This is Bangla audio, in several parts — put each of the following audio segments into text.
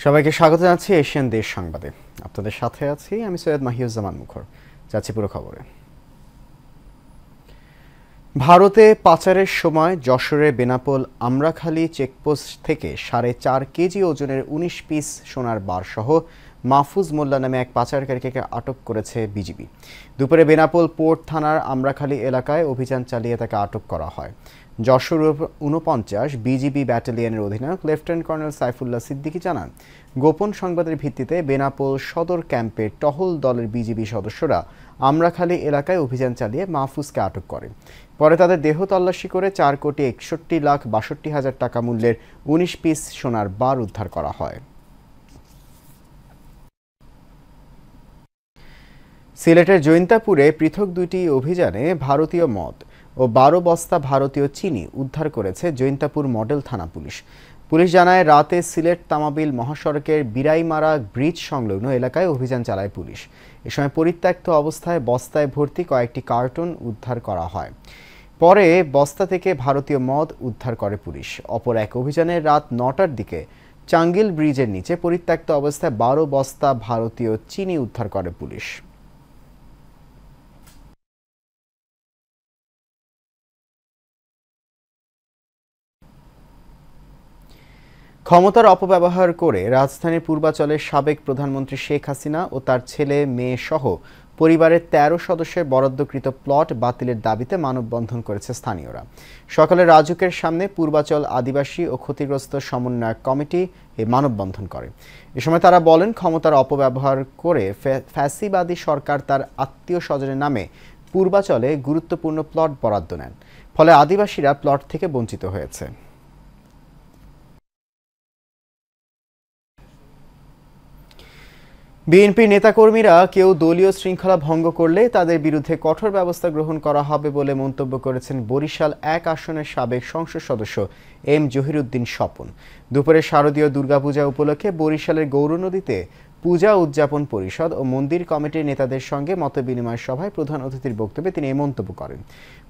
সবাইকে স্বাগত জানাচ্ছি এশিয়ান দেশ সংবাদে। আপনাদের সাথে আছি আমি সৈয়দ মাহিউজ্জামান মুখর। যাচ্ছি পুরো খবরে। ভারতে পাচারের সময় যশোরের বেনাপোল আমরাখালী চেকপোস্ট থেকে 4.5 কেজি ওজনের 19 পিস সোনার বার সহ মাহফুজ মোল্লা নামে এক পাচারকারীকে আটক করেছে বিজিবি। দুপুরে বেনাপোল পোর্ট থানার আমরাখালী এলাকায় অভিযান চালিয়ে তাকে আটক করা হয়। যশোর 49 বিজিবি ব্যাটালিয়নের অধিনায়ক লেফটেন্যান্ট কর্নেল সাইফুল্লাহ সিদ্দিকী জানান, গোপন সংবাদের ভিত্তিতে বেনাপোল সদর ক্যাম্পের টহল দলের বিজিবি সদস্যরা আমরাখালী এলাকায় অভিযান চালিয়ে মাহফুজকে আটক করে। পরে তাদের দেহ তল্লাশি করে 4,61,62,000 টাকা মূল্যের 19 পিস সোনার বার উদ্ধার করা হয়। সিলেটের জৈন্তাপুরে পৃথক দুইটি অভিযানে ভারতীয় মদ ও 12 বস্তা ভারতীয় চিনি উদ্ধার করেছে জৈন্তাপুর মডেল থানা পুলিশ। পুলিশ জানায়, রাতে সিলেট তামাবিল মহাসড়কের বিরাইমারা ব্রিজ সংলগ্ন এলাকায় অভিযান চালায় পুলিশ। এ সময় পরিত্যক্ত অবস্থায় বস্তায় ভর্তি কয়েকটি কার্টন উদ্ধার করা হয়। পরে বস্তা থেকে ভারতীয় মদ উদ্ধার করে পুলিশ। অপর এক অভিযানে রাত 9টার দিকে চাঙ্গিল ব্রিজের নিচে পরিত্যক্ত অবস্থায় 12 বস্তা ভারতীয় চিনি উদ্ধার করে পুলিশ। ক্ষমতার অপব্যবহার করে রাজধানীর পূর্বাঞ্চলের সাবেক প্রধানমন্ত্রী শেখ হাসিনা ও তার ছেলে মেয়ে সহ পরিবারের 13 সদস্যের বরাদ্দকৃত প্লট বাতিলের দাবিতে মানববন্ধন করেছে স্থানীয়রা। সকালে রাজুকের সামনে পূর্বাঞ্চল আদিবাসী ও ক্ষতিগ্রস্ত সমন্বয়ক কমিটি এই মানববন্ধন করে। এ সময় তারা বলেন, ক্ষমতার অপব্যবহার করে ফ্যাসিবাদী সরকার তার আত্মীয় স্বজনের নামে পূর্বাঞ্চলে গুরুত্বপূর্ণ প্লট বরাদ্দ নেন, ফলে আদিবাসীরা প্লট থেকে বঞ্চিত হয়েছে। বিএনপির নেতাকর্মীরা কেউ দলীয় শৃঙ্খলা ভঙ্গ করলে তাদের বিরুদ্ধে কঠোর ব্যবস্থা গ্রহণ করা হবে বলে মন্তব্য করেছেন বরিশাল 1 আসনের সাবেক সংসদ সদস্য এম জহিরুদ্দিন স্বপন। দুপুরে শারদীয় দুর্গাপূজা উপলক্ষে বরিশালের গৌরনদীতে পূজা উদযাপন পরিষদ ও মন্দির কমিটির নেতাদের সঙ্গে মতবিনিময় সভায় প্রধান অতিথির বক্তব্যে তিনি এই মন্তব্য করেন।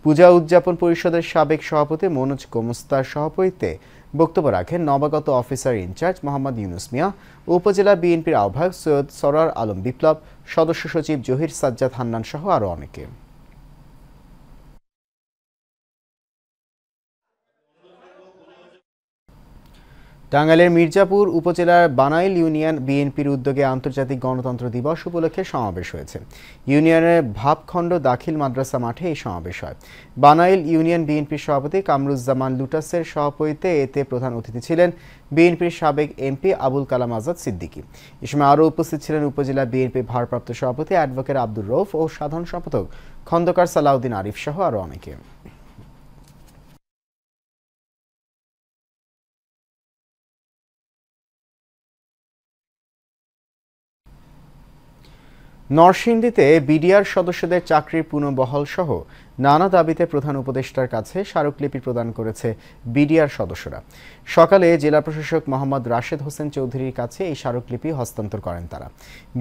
পূজা উদযাপন পরিষদের সাবেক সভাপতি মনোজ গোমস্তার সভাপতিত্বে বক্তব্য রাখেন নবাগত অফিসার ইনচার্জ মোহাম্মদ ইউনুস মিয়া, উপজেলা বিএনপির আহ্বায়ক সৈয়দ সরার আলম বিপ্লব, সদস্য সচিব জহির সাজ্জাদ হান্নান সহ আরও অনেকে। টাঙ্গাইলের মির্জাপুর উপজেলার বানাইল ইউনিয়ন বিএনপির উদ্যোগে আন্তর্জাতিক গণতন্ত্র দিবস উপলক্ষে সমাবেশ হয়েছে। ইউনিয়নের ভাবখণ্ড দাখিল মাদ্রাসা মাঠে এই সমাবেশ হয়। বানাইল ইউনিয়ন বিএনপির সভাপতি কামরুজ্জামান লুটাসের সভাপতিত্বে এতে প্রধান অতিথি ছিলেন বিএনপির সাবেক এমপি আবুল কালাম আজাদ সিদ্দিকী। এ সময় আরও উপস্থিত ছিলেন উপজেলা বিএনপির ভারপ্রাপ্ত সভাপতি অ্যাডভোকেট আব্দুর রউফ ও সাধারণ সম্পাদক খন্দকার সালাউদ্দিন আরিফ সহ আরও অনেকে। নরসিংদীতে বিডিআর সদস্যদের চাকরির পুনর্বহাল সহ নানা দাবিতে প্রধান উপদেষ্টার কাছে স্মারকলিপি প্রদান করেছে বিডিআর সদস্যরা। সকালে জেলা প্রশাসক মোহাম্মদ রাশেদ হোসেন চৌধুরীর কাছে এই স্মারকলিপি হস্তান্তর করেন তারা।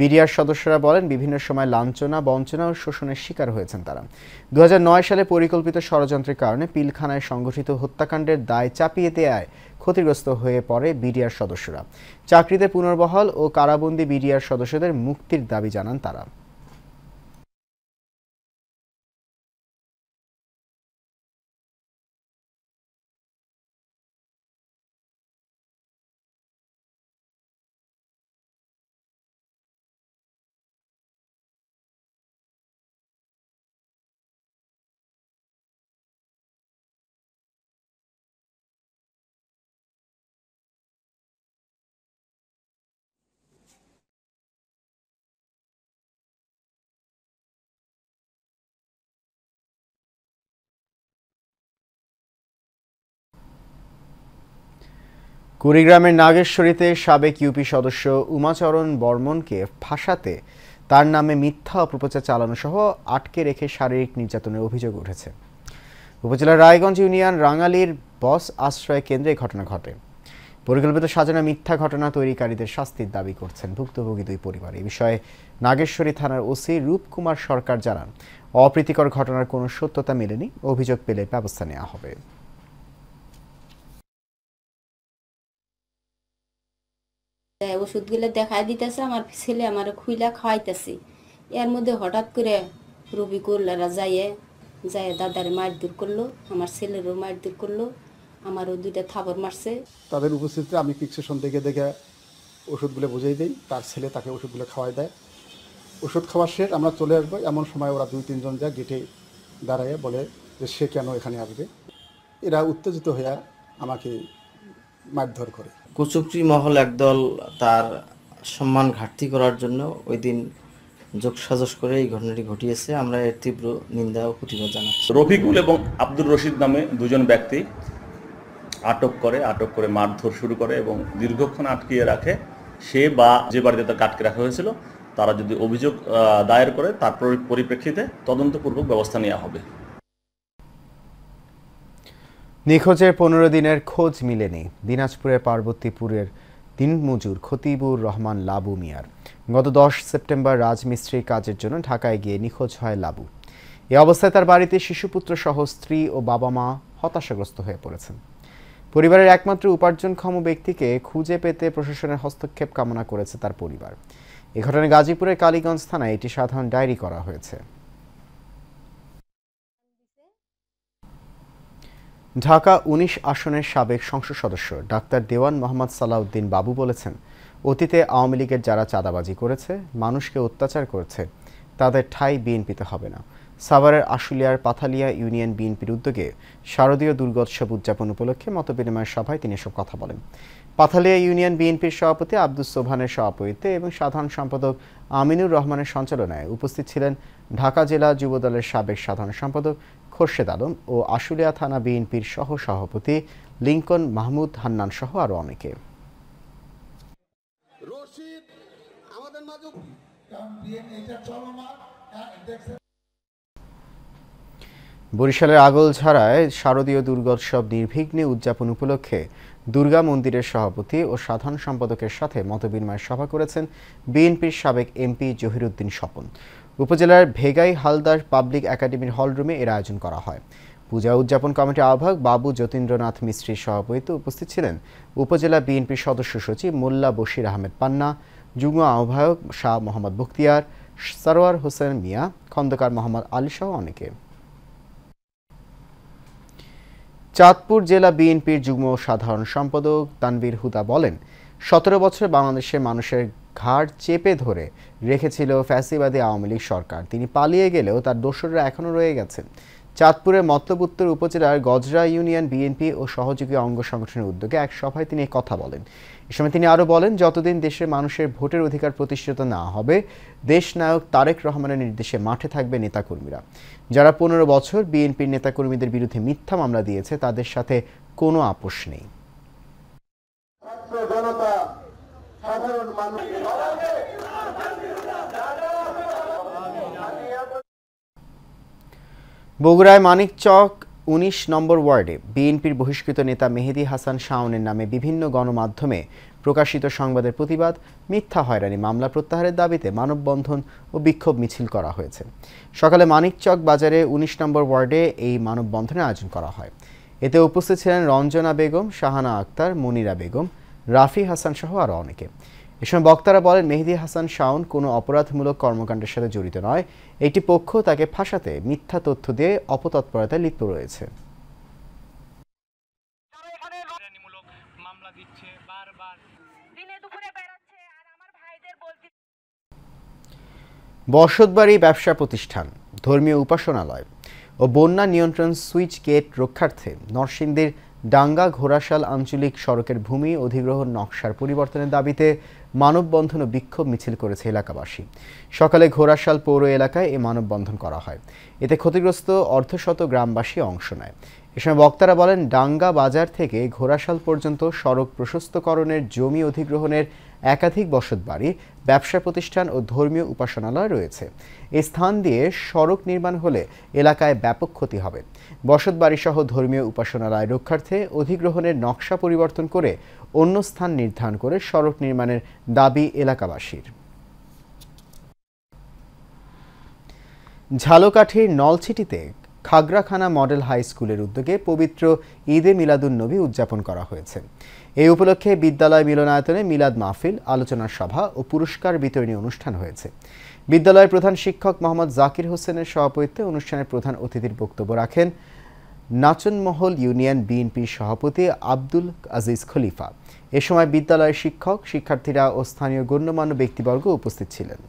বিডিআর সদস্যরা বলেন, বিভিন্ন সময় লাঞ্ছনা, বঞ্চনা ও শোষণের শিকার হয়েছেন তারা। 2009 সালে পরিকল্পিত ষড়যন্ত্রের কারণে পিলখানায় সংগঠিত হত্যাকাণ্ডের দায় চাপিয়ে দেয়ায় ক্ষতিগ্রস্ত হয়ে পড়ে বিডিআর সদস্যরা। চাকরিতে পুনর্বহাল ও কারাবন্দী বিডিআর সদস্যদের মুক্তির দাবি জানান তারা। কুড়িগ্রামের নাগেশ্বরীতে সাবেক ইউপি সদস্য উমাচরণ বর্মনকে ফাঁসাতে তার নামে মিথ্যা অপপ্রচার চালানো সহ আটকে রেখে শারীরিক নির্যাতনের অভিযোগ উঠেছে। উপজেলার রায়গঞ্জ ইউনিয়ন রাঙালির বস আশ্রয় কেন্দ্রে ঘটনা ঘটে। পরিকল্পিত সাজানো মিথ্যা ঘটনা তৈরিকারীদের শাস্তির দাবি করছেন ভুক্তভোগী দুই পরিবার। এ বিষয়ে নাগেশ্বরী থানার ওসি রূপকুমার সরকার জানান, অপ্রীতিকর ঘটনার কোনো সত্যতা মেলেনি, অভিযোগ পেলে ব্যবস্থা নেওয়া হবে। ওষুধগুলো দেখাই দিতেছে, আমার ছেলে আমার খুইলা খাওয়াইতেছে। এর মধ্যে হঠাৎ করে রবিকুল্লারা যায় দাদারে মারধর করলো, আমার ছেলেরও মারধর করলো, আমারও 2টা থাবড় মারছে। তাদের উপস্থিতিতে আমি ফিক্সেশন দেখে দেখে ওষুধগুলো বুঝিয়ে দিই, তার ছেলে তাকে ওষুধগুলো খাওয়াই দেয়। ওষুধ খাওয়া শেষ, আমরা চলে আসবো, এমন সময় ওরা 2-3 জন যা গেটে দাঁড়ায় বলে যে সে কেন এখানে আসবে। এরা উত্তেজিত হয়ে আমাকে মারধর করে। কুচক্রী মহল একদল তার সম্মান ঘাটতি করার জন্য ওই দিন যোগসাজশ করে এই ঘটনাটি ঘটিয়েছে। আমরা এর তীব্র নিন্দা ও প্রতিবাদ জানাচ্ছি। রফিকুল এবং আব্দুর রশিদ নামে 2জন ব্যক্তি আটক করে মারধর শুরু করে এবং দীর্ঘক্ষণ আটকিয়ে রাখে। সে বা যে বাড়িতে তাকে আটকে রাখা হয়েছিল তারা যদি অভিযোগ দায়ের করে তার পরিপ্রেক্ষিতে তদন্তপূর্বক ব্যবস্থা নেওয়া হবে। নিখোঁজের 15 দিনের খোঁজ মিলেনি দিনাজপুরের পার্বতীপুরের দিনমজুর খতিবুর রহমান লাবু মিয়ার। গত 10 সেপ্টেম্বর রাজমিস্ত্রির কাজের জন্য ঢাকায় গিয়ে নিখোঁজ হয় লাবু। এ অবস্থায় তার বাড়িতে শিশুপুত্র সহ স্ত্রী ও বাবা মা হতাশাগ্রস্ত হয়ে পড়েছেন। পরিবারের একমাত্র উপার্জনক্ষম ব্যক্তিকে খুঁজে পেতে প্রশাসনের হস্তক্ষেপ কামনা করেছে তার পরিবার। এ ঘটনায় গাজীপুরের কালীগঞ্জ থানায় একটি সাধারণ ডায়েরি করা হয়েছে। ঢাকা 19 আসনের সাবেক সংসদ সদস্য ডাক্তার দেওয়ান মোহাম্মদ সালাউদ্দিন বাবু বলেছেন, অতীতে আওয়ামী লীগের যারা চাঁদাবাজি করেছে, মানুষকে অত্যাচার করেছে, তাদের ঠাঁই বিএনপিতে হবে না। সাভারের আশুলিয়ার পাথালিয়া ইউনিয়ন বিএনপির উদ্যোগে শারদীয় দুর্গোৎসব উদযাপন উপলক্ষে মতবিনিময় সভায় তিনি এসব কথা বলেন। পাথালিয়া ইউনিয়ন বিএনপির সভাপতি আব্দুস সোবহানের সভাপতিত্বে এবং সাধারণ সম্পাদক আমিনুর রহমানের সঞ্চালনায় উপস্থিত ছিলেন ঢাকা জেলা যুবদলের সাবেক সাধারণ সম্পাদক খোরশেদ আলম ও আশুলিয়া থানা বিএনপির সহ সভাপতি লিংকন মাহমুদ হান্নান সহ আরো অনেকে। বরিশালের আগলঝাড়ায় শারদীয় দুর্গোৎসব নির্বিঘ্নে উদযাপন উপলক্ষে দুর্গা মন্দিরের সভাপতি ও সাধারণ সম্পাদকের সাথে মতবিনিময় সভা করেছেন বিএনপির সাবেক এমপি জহিরুদ্দিন স্বপন। উপজেলার ভেগাই হালদার পাবলিক একাডেমির হলরুমে এর আয়োজন করা হয়। পূজা উদযাপন কমিটির আহ্বায়ক বাবু যতীন্দ্রনাথ মিস্ত্রির সভাপতিত্বে উপস্থিত ছিলেন উপজেলা বিএনপির সদস্য সচিব মোল্লা বশির আহমেদ পান্না, যুগ্ম আহ্বায়ক শাহ মোহাম্মদ বখতিয়ার, সরওয়ার হোসেন মিয়া, খন্দকার মোহাম্মদ আলী সহ অনেকে। চাঁদপুর জেলা বিএনপির যুগ্ম সাধারণ সম্পাদক তানভীর হুদা বলেন, 17 বছর বাংলাদেশের মানুষের ঘাড় চেপে ধরে রেখেছিল ফ্যাসিবাদী আওয়ামী লীগ সরকার। তিনি পালিয়ে গেলেও তার দোসররা এখনও রয়ে গেছে। চাঁদপুরের মতলব উত্তর উপজেলার গজরা ইউনিয়ন বিএনপি ও সহযোগী অঙ্গ সংগঠনের উদ্যোগে এক সভায় তিনি কথা বলেন। এ সময় তিনি আরও বলেন, যতদিন দেশের মানুষের ভোটের অধিকার প্রতিষ্ঠিত না হবে, দেশ নায়ক তারেক রহমানের নির্দেশে মাঠে থাকবে নেতাকর্মীরা। যারা 15 বছর বিএনপির নেতাকর্মীদের বিরুদ্ধে মিথ্যা মামলা দিয়েছে, তাদের সাথে কোনো আপোষ নেই। বগুড়ায় মানিকচক 19 নম্বর ওয়ার্ডে বিএনপির বহিষ্কৃত নেতা মেহেদী হাসান শাওনের নামে বিভিন্ন গণমাধ্যমে প্রকাশিত সংবাদের প্রতিবাদ, মিথ্যা হয়রানি মামলা প্রত্যাহারের দাবিতে মানববন্ধন ও বিক্ষোভ মিছিল করা হয়েছে। সকালে মানিকচক বাজারে 19 নম্বর ওয়ার্ডে এই মানববন্ধনের আয়োজন করা হয়। এতে উপস্থিত ছিলেন রঞ্জনা বেগম, শাহানা আক্তার, মনিরা বেগম, রাফি হাসান সহ আরও অনেকে। এ সময় বক্তারা বলেন, মেহেদী হাসান শাওন কোনো অপরাধমূলক কর্মকাণ্ডের সাথে জড়িত নয়। একটি পক্ষ তাকে ফাঁসাতে মিথ্যা তথ্য দিয়ে অপতৎপরতায় লিপ্ত রয়েছে। বসতবাড়ি, ব্যবসা প্রতিষ্ঠান, ধর্মীয় উপাসনালয় ও বন্যা নিয়ন্ত্রণ সুইচ গেট রক্ষার্থে নরসিংদীর ডাঙ্গা ঘোড়াশাল আঞ্চলিক সড়কের ভূমি অধিগ্রহণ নকশার পরিবর্তনের দাবিতে মানববন্ধন ও বিক্ষোভ মিছিল করেছে এলাকাবাসী। সকালে ঘোড়াশাল পৌর এলাকায় এই মানববন্ধন করা হয়। এতে ক্ষতিগ্রস্ত অর্ধশত গ্রামবাসী অংশ নেয়। এ সময় বক্তারা বলেন, ডাঙ্গা বাজার থেকে ঘোড়াশাল পর্যন্ত সড়ক প্রশস্তকরণের জমি অধিগ্রহণের একাধিক বসতবাড়ি, ব্যবসা প্রতিষ্ঠান ও ধর্মীয় উপাসনালয় রয়েছে। এই স্থান দিয়ে সড়ক নির্মাণ হলে এলাকায় ব্যাপক ক্ষতি হবে। বসতবাড়িসহ ধর্মীয় উপাসনালয় রক্ষার্থে অধিগ্রহণের নকশা পরিবর্তন করে অন্য স্থান নির্ধারণ করে সড়ক নির্মাণের দাবি এলাকাবাসীর। ঝালকাঠির নলছিটিতে খাগড়াখানা মডেল হাই স্কুলের উদ্যোগে পবিত্র ঈদে মিলাদুন্নবী উদযাপন করা হয়েছে। এই উপলক্ষে বিদ্যালয় মিলনায়তনে মিলাদ মাহফিল, আলোচনা সভা ও পুরস্কার বিতরণী অনুষ্ঠান হয়েছে। বিদ্যালয়ের প্রধান শিক্ষক মোহাম্মদ জাকির হোসেনের সভাপতিত্বে অনুষ্ঠানের প্রধান অতিথির বক্তব্য রাখেন নাচনমহল ইউনিয়ন বিএনপির সভাপতি আব্দুল আজিজ খলিফা। এ সময় বিদ্যালয়ের শিক্ষক, শিক্ষার্থীরা ও স্থানীয় গণ্যমান্য ব্যক্তিবর্গ উপস্থিত ছিলেন।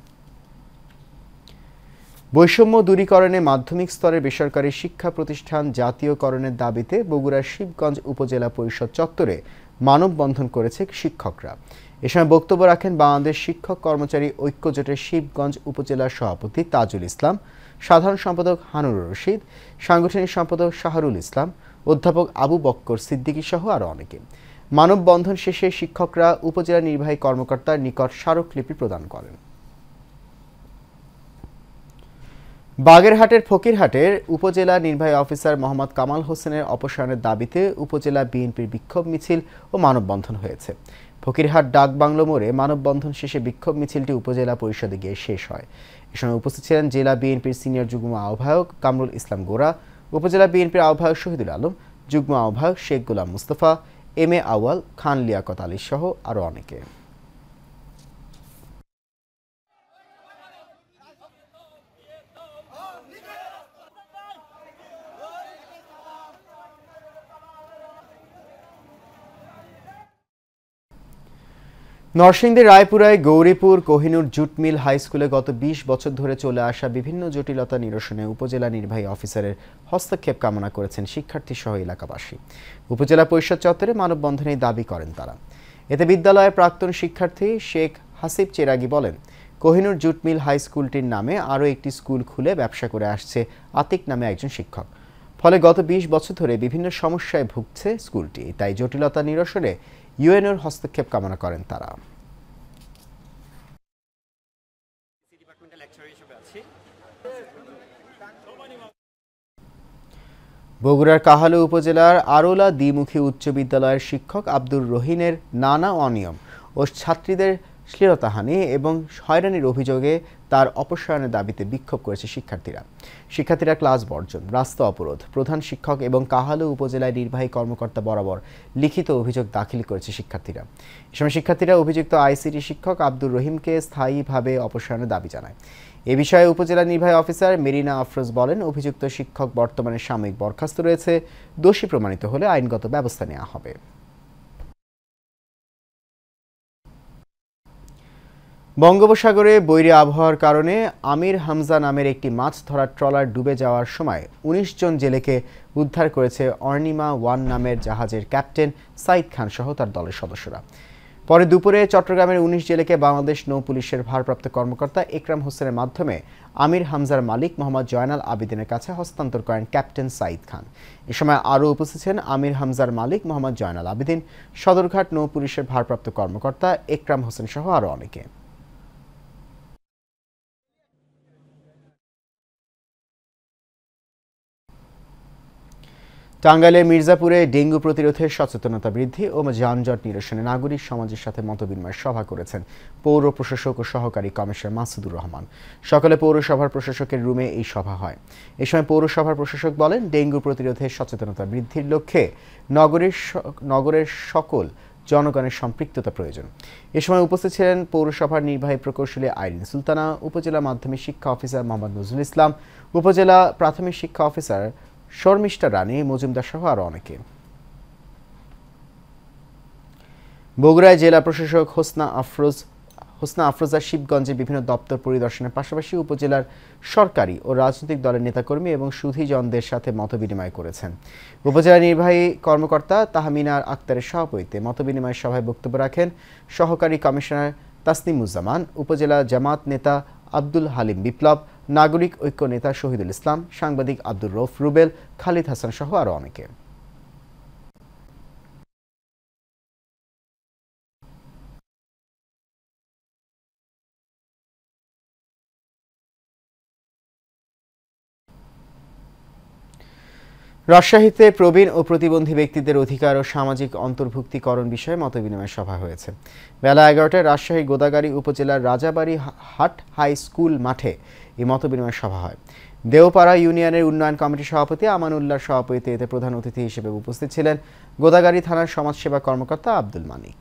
বৈষম্য দূরীকরণে মাধ্যমিক স্তরের বেসরকারি শিক্ষা প্রতিষ্ঠান জাতীয়করণের দাবিতে বগুড়ার শিবগঞ্জ উপজেলা পরিষদ চত্বরে মানববন্ধন করেছে শিক্ষকরা। এ সময় বক্তব্য রাখেন বাংলাদেশ শিক্ষক কর্মচারী ঐক্য জোটের শিবগঞ্জ উপজেলার সভাপতি তাজুল ইসলাম, সাধারণ সম্পাদক হানুরুর রশিদ, সাংগঠনিক সম্পাদক শাহরুল ইসলাম, অধ্যাপক আবু বক্কর সিদ্দিকী সহ আরও অনেকে। মানববন্ধন শেষে শিক্ষকরা উপজেলা নির্বাহী কর্মকর্তার নিকট স্মারকলিপি প্রদান করেন। বাগেরহাটের ফকিরহাটের উপজেলা নির্বাহী অফিসার মোহাম্মদ কামাল হোসেনের অপসারণের দাবিতে উপজেলা বিএনপির বিক্ষোভ মিছিল ও মানববন্ধন হয়েছে। ফকিরহাট ডাকবাংলো মোড়ে মানববন্ধন শেষে বিক্ষোভ মিছিলটি উপজেলা পরিষদে গিয়ে শেষ হয়। এ সময় উপস্থিত ছিলেন জেলা বিএনপির সিনিয়র যুগ্ম আহ্বায়ক কামরুল ইসলাম গোরা, উপজেলা বিএনপির আহ্বায়ক শহীদুল আলম, যুগ্ম আহ্বায়ক শেখ গোলাম মুস্তফা, এম এ আউয়াল, খান লিয়াকত আলী সহ আরও অনেকে। নরসিংদীর রায়পুরায় Gouripur Kohinoor jute mill high স্কুলে গত ২০ বছর ধরে চলে আসা বিভিন্ন জটিলতা নিরসনে উপজেলা নির্বাহী অফিসারের হস্তক্ষেপ কামনা করেছেন শিক্ষার্থী সহ এলাকাবাসী। উপজেলা পরিষদ চত্বরে মানববন্ধনে দাবি করেন তারা। এতে বিদ্যালয়ের প্রাক্তন শিক্ষার্থী শেখ হাসিব চেরাগি বলেন, কোহিনুর জুট মিল হাই স্কুলটির নামে আরও একটি স্কুল খুলে ব্যবসা করে আসছে আতিক নামে একজন শিক্ষক। ফলে গত ২০ বছর ধরে বিভিন্ন সমস্যায় ভুগছে স্কুলটি। তাই জটিলতা নিরসনে ইউএনওর হস্তক্ষেপ কামনা করেন তারা। বগুড়ার কাহালু উপজেলার আরোলা দ্বিমুখী উচ্চ বিদ্যালয়ের শিক্ষক আব্দুর রহিনের নানা অনিয়ম ও ছাত্রীদের শ্লীলতাহানি এবং হয়রানির অভিযোগে তার অপসারণের দাবিতে বিক্ষোভ করেছে শিক্ষার্থীরা ক্লাস বর্জন, রাস্তা অবরোধ, প্রধান শিক্ষক এবং কাহালু উপজেলায় নির্বাহী কর্মকর্তা বরাবর লিখিত অভিযোগ দাখিল করেছে শিক্ষার্থীরা। এ সময় শিক্ষার্থীরা অভিযুক্ত আইসিটি শিক্ষক আব্দুর রহিমকে স্থায়ীভাবে অপসারণের দাবি জানায়। এ বিষয়ে উপজেলা নির্বাহী অফিসার মেরিনা আফরোজ বলেন, অভিযুক্ত শিক্ষক বর্তমানে সাময়িক বরখাস্ত রয়েছে। দোষী প্রমাণিত হলে আইনগত ব্যবস্থা নেওয়া হবে। বঙ্গোপসাগরে বৈরী আবহাওয়ার কারণে আমির হামজা নামের একটি মাছ ধরার ট্রলার ডুবে যাওয়ার সময় ১৯ জন জেলেকে উদ্ধার করেছে অর্নিমা 1 নামের জাহাজের ক্যাপ্টেন সাইদ খান সহ তার দলের সদস্যরা। পরে দুপুরে চট্টগ্রামের ১৯ জেলেকে বাংলাদেশ নৌ পুলিশের ভারপ্রাপ্ত কর্মকর্তা একরাম হোসেনের মাধ্যমে আমির হামজার মালিক মোহাম্মদ জয়নাল আবেদিনের কাছে হস্তান্তর করেন ক্যাপ্টেন সাইদ খান। এ সময় আরও উপস্থিত ছিলেন আমির হামজার মালিক মোহাম্মদ জয়নাল আবেদিন, সদরঘাট নৌ পুলিশের ভারপ্রাপ্ত কর্মকর্তা একরাম হোসেন সহ আরও অনেকে। টাঙ্গাইলের মির্জাপুরে ডেঙ্গু প্রতিরোধে সচেতনতা বৃদ্ধি ও যানজট নিরসনে নাগরিক সমাজের সাথে মতবিনিময় সভা করেছেন পৌর প্রশাসক ও সহকারী কমিশনার মাসুদুর রহমান। সকালে পৌরসভার প্রশাসকের রুমে এই সভা হয়। এ সময় পৌরসভার প্রশাসক বলেন, ডেঙ্গু প্রতিরোধে সচেতনতা বৃদ্ধির লক্ষ্যে নগরের সকল জনগণের সম্পৃক্ততা প্রয়োজন। এ সময় উপস্থিত ছিলেন পৌরসভার নির্বাহী প্রকৌশলী আইরিন সুলতানা, উপজেলা মাধ্যমিক শিক্ষা অফিসার মোহাম্মদ নজরুল ইসলাম, উপজেলা প্রাথমিক শিক্ষা অফিসার শর্মিষ্ঠা রানী মজুমদার সহ আরও অনেকে। বগুড়ায় জেলা প্রশাসক হোসনা আফরোজা শিবগঞ্জে বিভিন্ন দপ্তর পরিদর্শনের পাশাপাশি উপজেলার সরকারি ও রাজনৈতিক দলের নেতাকর্মী এবং সুধীজনদের সাথে মতবিনিময় করেছেন। উপজেলা নির্বাহী কর্মকর্তা তাহমিনা আক্তারের সভাপতিত্বে মতবিনিময় সভায় বক্তব্য রাখেন সহকারী কমিশনার তাসনিমুজ্জামান, উপজেলা জামাত নেতা আব্দুল হালিম বিপ্লব, নাগরিক ঐক্য নেতা শহীদুল ইসলাম, সাংবাদিক আব্দুর রৌফ রুবেল, খালিদ হাসান সহ আরও অনেকে। রাজশাহীতে প্রবীণ ও প্রতিবন্ধী ব্যক্তিদের অধিকার ও সামাজিক অন্তর্ভুক্তিকরণ বিষয়ে মতবিনিময় সভা হয়েছে। বেলা 11টায় রাজশাহী গোদাগাড়ী উপজেলার রাজাবাড়ী হাট হাই স্কুল মাঠে এই মতবিনিময় সভা হয়। দেওপাড়া ইউনিয়নের উন্নয়ন কমিটির সভাপতি আমানুল্লাহর সভাপতিত্বে প্রধান অতিথি হিসেবে উপস্থিত ছিলেন গোদাগাড়ী থানার সমাজসেবা কর্মকর্তা আব্দুল মানিক।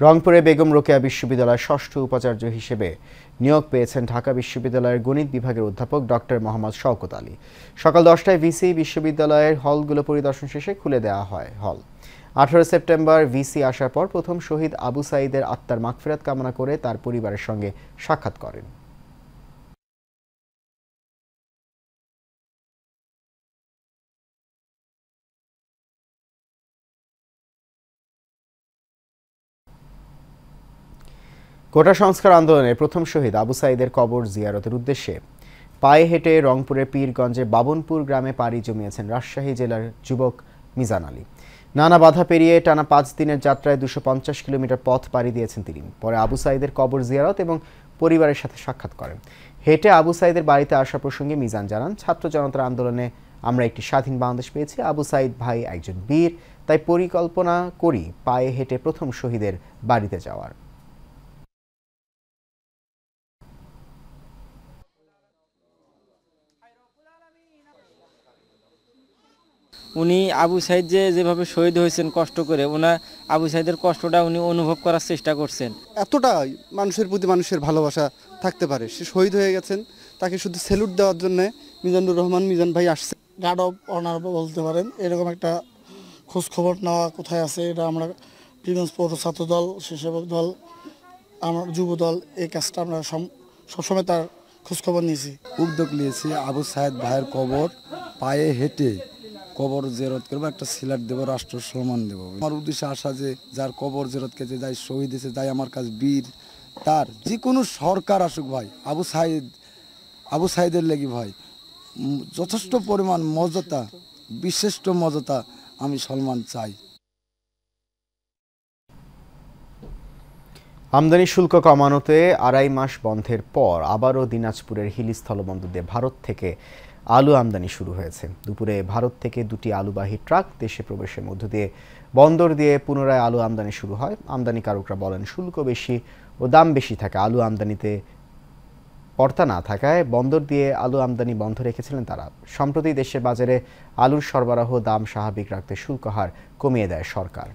রংপুরে বেগম রোকেয়া বিশ্ববিদ্যালয়ের ষষ্ঠ উপাচার্য হিসেবে নিয়োগ পেয়েছেন ঢাকা বিশ্ববিদ্যালয়ের গণিত বিভাগের অধ্যাপক ডক্টর মোহাম্মদ শওকত আলী। সকাল 10টায় ভিসি বিশ্ববিদ্যালয়ের হলগুলো পরিদর্শন শেষে খুলে দেওয়া হয় হল। 18 সেপ্টেম্বর ভিসি আসার পর প্রথম শহীদ আবু সাঈদের আত্মার মাগফিরাত কামনা করে তার পরিবারের সঙ্গে সাক্ষাৎ করেন। কোটা সংস্কার আন্দোলনের প্রথম শহীদ আবু সাঈদের কবর জিয়ারতের উদ্দেশ্যে পায়ে হেঁটে রংপুরের পীরগঞ্জে বাবনপুর গ্রামে পাড়ি জমিয়েছেন রাজশাহী জেলার যুবক মিজান আলী। নানা বাধা পেরিয়ে টানা 5 দিনের যাত্রায় 250 কিলোমিটার পথ পাড়ি দিয়েছেন তিনি। পরে আবু সাঈদের কবর জিয়ারত এবং পরিবারের সাথে সাক্ষাৎ করেন। হেঁটে আবু সাঈদের বাড়িতে আসা প্রসঙ্গে মিজান জানান, ছাত্র জনতার আন্দোলনে আমরা একটি স্বাধীন বাংলাদেশ পেয়েছি। আবু সাঈদ ভাই একজন বীর, তাই পরিকল্পনা করি পায়ে হেঁটে প্রথম শহীদের বাড়িতে যাওয়ার। উনি আবু সাঈদ যেভাবে শহীদ হয়েছেন কষ্ট করে, ওনার আবু সাঈদের কষ্টটা উনি অনুভব করার চেষ্টা করছেন। এতটা মানুষের প্রতি মানুষের ভালোবাসা থাকতে পারে, সে শহীদ হয়ে গেছেন, তাকে শুধু স্যালুট দেওয়ার জন্য মিজানুর রহমান মিজান ভাই আসছে। গার্ড অফ অনার বলতে পারেন, এরকম একটা খোঁজ খবর নেওয়া কোথায় আছে, এটা আমরা প্রিভিয়াস পৌর ছাত্র দল, স্বেচ্ছাসেবক দল, আমার যুব দল, এই কাজটা আমরা সবসময় তার খোঁজখবর নিয়েছি। উদ্যোগ নিয়েছি আবু সাঈদ ভাইয়ের কবর পায়ে হেঁটে কবর জেরত করবো, একটা সিলাট দেবো, রাষ্ট্র সম্মান দেবো। আমার উদ্দেশ্যে আসা যে যার কবর জেরত কেছে যাই শহীদ হয়েছে, যাই আমার কাছে বীর, তার যে কোনো সরকার আসুক ভাই, আবু সাঈদের লেগে ভাই যথেষ্ট পরিমাণ মর্যাদা, বিশিষ্ট মর্যাদা আমি সম্মান চাই। আমদানি শুল্ক কমানোতে 2.5 মাস বন্ধের পর আবারও দিনাজপুরের হিলি স্থলবন্দর দিয়ে ভারত থেকে আলু আমদানি শুরু হয়েছে। দুপুরে ভারত থেকে 2টি আলুবাহী ট্রাক দেশে প্রবেশের মধ্য দিয়ে বন্দর দিয়ে পুনরায় আলু আমদানি শুরু হয়। আমদানিকারকরা বলেন, শুল্ক বেশি ও দাম বেশি থাকে আলু আমদানিতে পর্তা না থাকায় বন্দর দিয়ে আলু আমদানি বন্ধ রেখেছিলেন তারা। সম্প্রতি দেশের বাজারে আলুর সরবরাহ দাম স্বাভাবিক রাখতে শুল্ক হার কমিয়ে দেয় সরকার।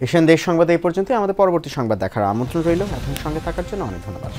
এশিয়ান দেশ সংবাদ এই পর্যন্ত। আমাদের পরবর্তী সংবাদ দেখার আমন্ত্রণ রইল। এখন সঙ্গে থাকার জন্য অনেক ধন্যবাদ।